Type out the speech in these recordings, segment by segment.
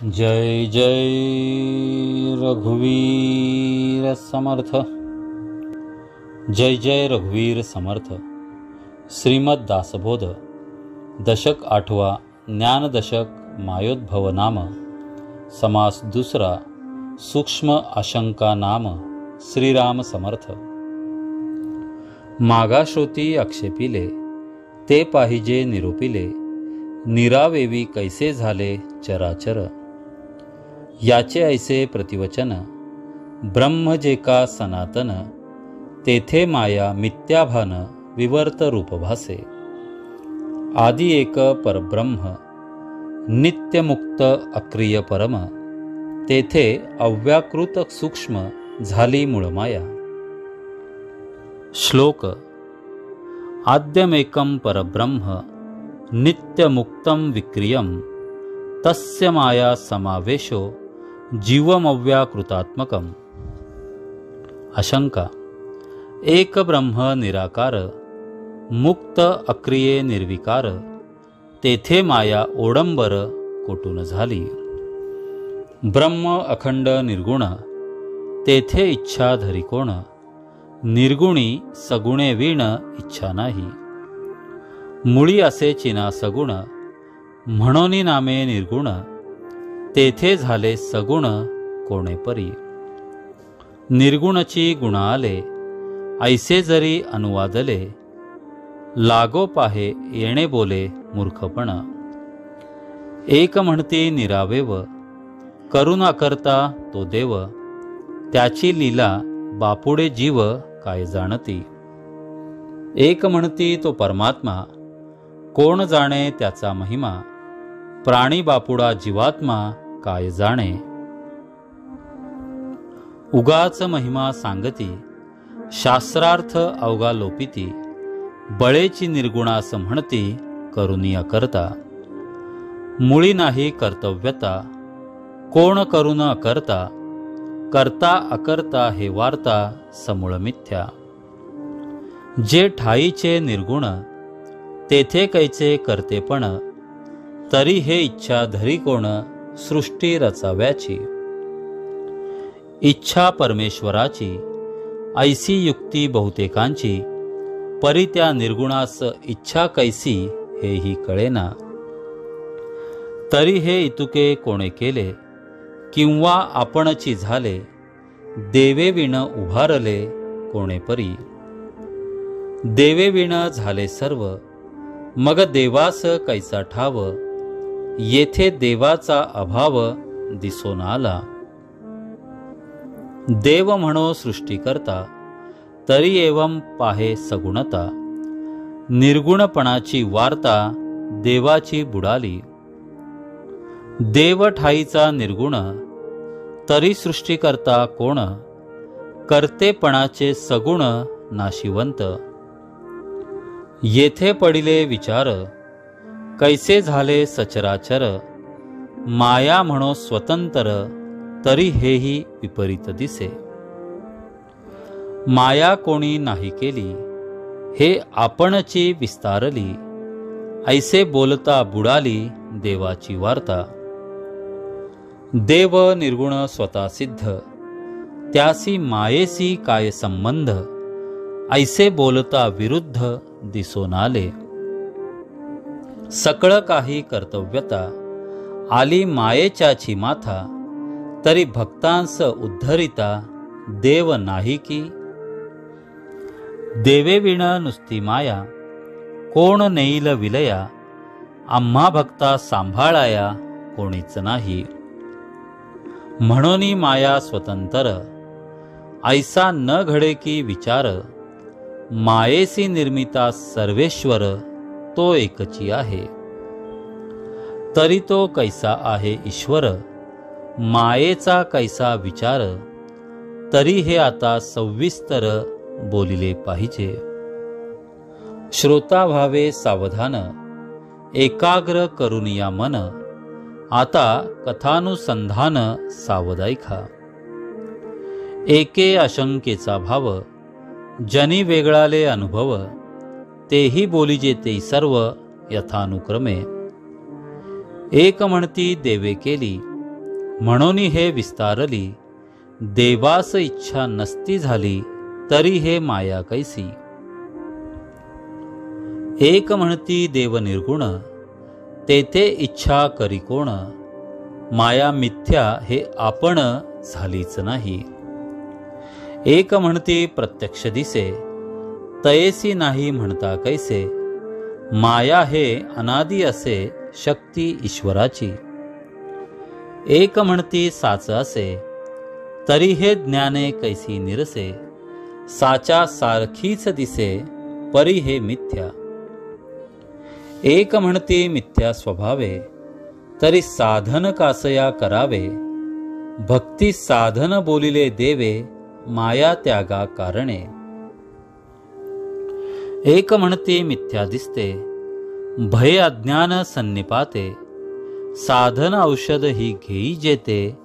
जय जय रघुवीर समर्थ। जय जय रघुवीर समर्थ। श्रीमद दासबोध दशक 8वा ज्ञानदशक मायोद्भव नाम समास दुसरा सूक्ष्म आशंका नाम श्रीराम समर्थ। मागाश्रोती आक्षेपिले ते पाहिजे निरोपिले, निरावेवी कैसे झाले चराचर। याचे ऐसे प्रतिवचन ब्रह्म जे का सनातन, तेथे माया मिथ्याभान विवर्त रूप भासे। आदि एक परब्रह्म नित्यमुक्त अक्रिय परम, तेथे अव्याकृत सूक्ष्म झाली मूळ माया। श्लोक। आद्यमेकं परब्रह्म नित्यमुक्तं विक्रियं, तस्य माया समावेशो जीवमव्याकृतात्मकम्। आशंका। एक ब्रह्म निराकार मुक्त अक्रिये निर्विकार, तेथे माया ओडंबर कोटून झाली। ब्रह्म अखंड निर्गुण, तेथे इच्छा धरी कोण। निर्गुणी सगुणे वीण इच्छा नाही। मुळी असे चिना सगुण, म्हणोनी नामे निर्गुण। तेथे झाले सगुण कोणे परी। निर्गुणची गुण आले, ऐसे जरी अनुवादले। लागो पाहे येणे बोले मूर्खपण। एक म्हणती निरावेव, करुणा करता तो देव। त्याची लीला बापुडे जीव काय जाणती। एक म्हणती तो परमात्मा, कोण जाणे त्याचा महिमा। प्राणी बापुडा जीवात्मा काय जाणे। उगाच महिमा सांगती, शास्त्रार्थ अवघा लोपिती। बळेची निर्गुणास म्हणती, करुनिया करता। मुळी नाही कर्तव्यता, कोण करून अकर्ता। करता अकर्ता हे वार्ता समूळ मिथ्या। जे ठाईचे निर्गुण, तेथे कैचे करतेपण। तरी हे इच्छा धरी कोण, सृष्टी रचाव्याची। इच्छा परमेश्वराची, ऐसी युक्ती बहुतेकांची। परी त्या निर्गुणास इच्छा कैसी हेही कळेना। तरी हे इतुके कोणे केले, किंवा आपणची झाले। देवे विण उभारले कोणे परी। देवे विण झाले सर्व, मग देवास कैसा ठाव। येथे देवाचा अभाव दिसून आला। देव म्हणो सृष्टी करता, तरी एवं पाहे सगुणता। निर्गुणपणाची वार्ता देवाची बुडाली। देव ठाईचा निर्गुण, तरी सृष्टी करता कोण। करतेपणाचे सगुण नाशिवंत। येथे पडिले विचार, कैसे झाले सचराचर। माया म्हणो स्वतंत्र, तरी हेही विपरीत दिसे। माया कोणी नाही केली, हे आपणची विस्तारली। ऐसे बोलता बुडाली देवाची वार्ता। देव निर्गुण स्वतः सिद्ध, त्यासी मायेसी काय संबंध। ऐसे बोलता विरुद्ध दिसून आले। सकळ काही कर्तव्यता, आली मायेच्याची माथा। तरी भक्तांस उद्धरिता, देव नाही की। देवे विण नुसती माया, कोण नेईल विलया। आम्हा भक्ता सांभाळाया कोणीच नाही। म्हणोनी माया स्वतंत्र, ऐसा न घडे की विचार। मायेसी निर्मिता सर्वेश्वर, तो एकची आहे। तरी तो कैसा आहे ईश्वर, मायेचा कैसा विचार। तरी हे आता सविस्तर बोलिले पाहिजे। श्रोता व्हावे सावधान, एकाग्र करुनिया मन। आता कथानुसंधान सावध ऐका। एके आशंकेचा भाव, जनी वेगळाले अनुभव। तेही बोलिजे ते सर्व यथानुक्रमे। एक म्हणती देवे केली, म्हणून हे विस्तारली, देवास इच्छा नसती झाली, तरी हे माया कैसी. एक म्हणती देव निर्गुण, तेथे इच्छा करी कोण. माया मिथ्या हे आपण झालीच नाही. एक म्हणती प्रत्यक्ष दिसे, तयेसी नाही म्हणता कैसे. माया हे अनादी असे, शक्ती ईश्वराची. एक म्हणती साच असे, तरी हे ज्ञाने कैसी निरसे. साचा सारखीच दिसे, परी हे मिथ्या. एक म्हणती मिथ्या स्वभावे, तरी साधन कासया करावे. भक्ती साधन बोलिले देवे, माया त्यागा कारणे. एक म्हणती मिथ्या दिसते, भय अज्ञान सन्निपाते. साधन औषध ही घेई जेते,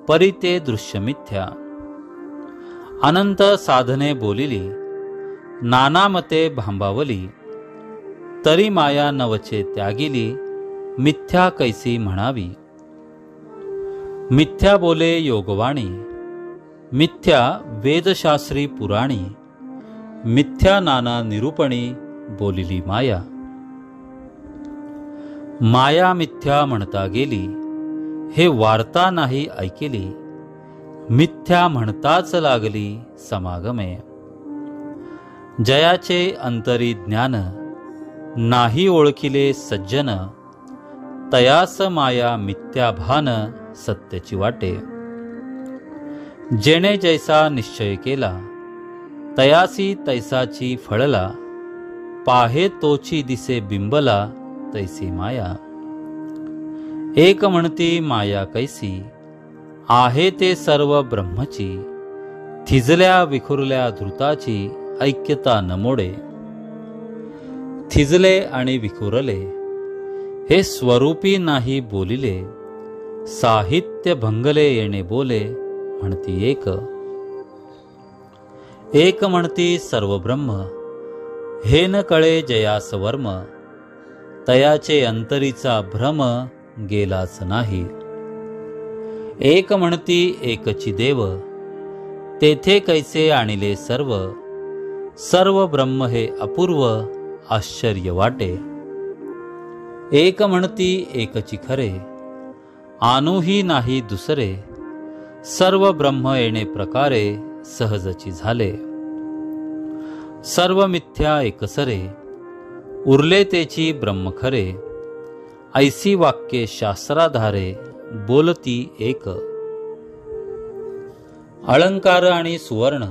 परी ते दृश्य मिथ्या. अनंत साधने बोलिली, नाना मते भांबावली. तरी माया नवचे त्यागिली, मिथ्या कैसी म्हणावी. मिथ्या बोले योगवाणी, मिथ्या वेदशास्त्री पुराणी. मिथ्या नाना निरूपणी, बोलिली माया. माया मिथ्या म्हणता गेली, हे वार्ता नाही ऐकेली. मिथ्या म्हणताच लागली समागमे. जयाचे अंतरी ज्ञान, नाही ओळखिले सज्जन. तयास माया मिथ्या भान, सत्याची वाटे. जेणे जैसा निश्चय केला, तयासी तैसाची फळला. पाहे तोची दिसे बिंबला, तैसी माया. एक म्हणती माया कैसी, आहे ते सर्व ब्रह्मची. थिजल्या विखुरल्या धृताची, ऐक्यता न मोडे. थिजले आणि विखुरले, हे स्वरूपी नाही बोलिले. साहित्य भंगले येणे बोले, म्हणती एक. एक म्हणती सर्व ब्रह्म, हे न कळे जयास वर्म. तयाचे अंतरीचा भ्रम, गेलाच नाही. एक म्हणती एकची देव, तेथे कैसे आणिले सर्व. सर्व ब्रह्म हे अपूर्व, आश्चर्य वाटे. एक म्हणती एकची खरे, आणूही नाही दुसरे. सर्व ब्रह्म येणे प्रकारे, सहजची झाले. सर्व मिथ्या एकसरे, उरले तेची ब्रह्म खरे. ऐसी वाक्ये शास्त्राधारे, बोलती एक. अलंकार आणि सुवर्ण,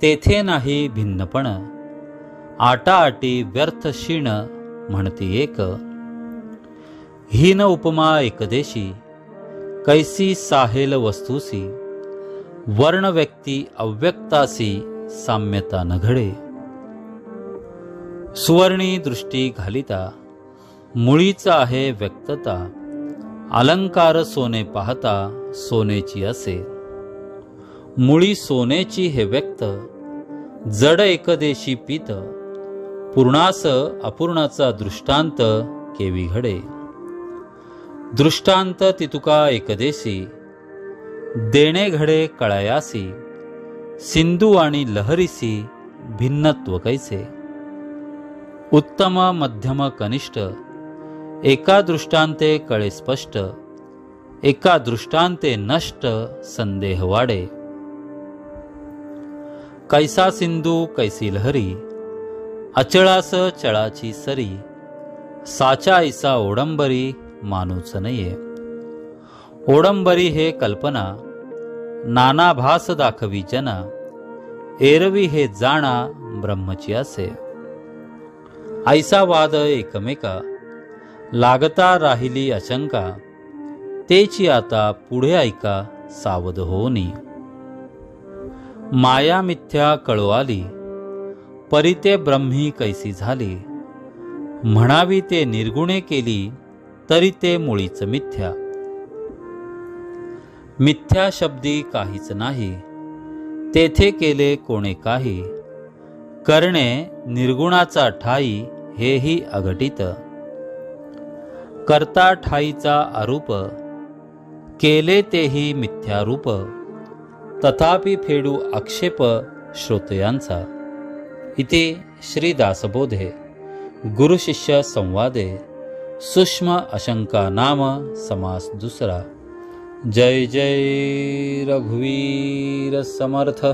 तेथे नाही भिन्नपण. आटाआटी व्यर्थ क्षीण, म्हणती एक. हीन उपमा एकदेशी, कैसी साहेल वस्तूसी. वर्ण व्यक्ती अव्यक्तासी, साम्यता न घडे. सुवर्णी दृष्टी घालिता, मुळीच आहे व्यक्तता. अलंकार सोने पाहता, सोनेची असे. मुळी सोनेची हे व्यक्त, जड एकदेशी पीत. पूर्णास अपूर्णाचा दृष्टांत, केवी घडे. दृष्टांत तितुका एकदेशी, देणे घडे कळयासी. सिंधू आणि लहरीसी, भिन्नत्व कैसे. उत्तम मध्यम कनिष्ठ, एका दृष्टांते कळे स्पष्ट. एका दृष्टांते नष्ट, संदेह वाडे. कैसा सिंधू कैसी लहरी, अचळास चळाची सरी. साचा ऐसा ओडंबरी, मानूच नये. ओडंबरी हे कल्पना, नाना भास दाखवी जना. एरवी हे जाणा, ब्रह्मची असे. ऐसा वाद एकमेका, लागता राहिली अशंका. तेची आता पुढे ऐका, सावध होनी. माया मिथ्या कळो आली, परी ते ब्रह्मी कैसी झाली. म्हणावी ते निर्गुणे केली, तरी ते मुळीच मिथ्या. मिथ्या शब्दी काहीच नाही, तेथे केले कोणे काही. करणे निर्गुणाचा ठाई, हेही अघटित. करता ठाईचा आरूप, केले तेही मिथ्यारूप, तथापि फेडू आक्षेप श्रोतयांचा. इति श्री दासबोधे गुरुशिष्य संवादे सूक्ष्म अशंका नाम समास दुसरा. जय जय रघुवीर समर्थ.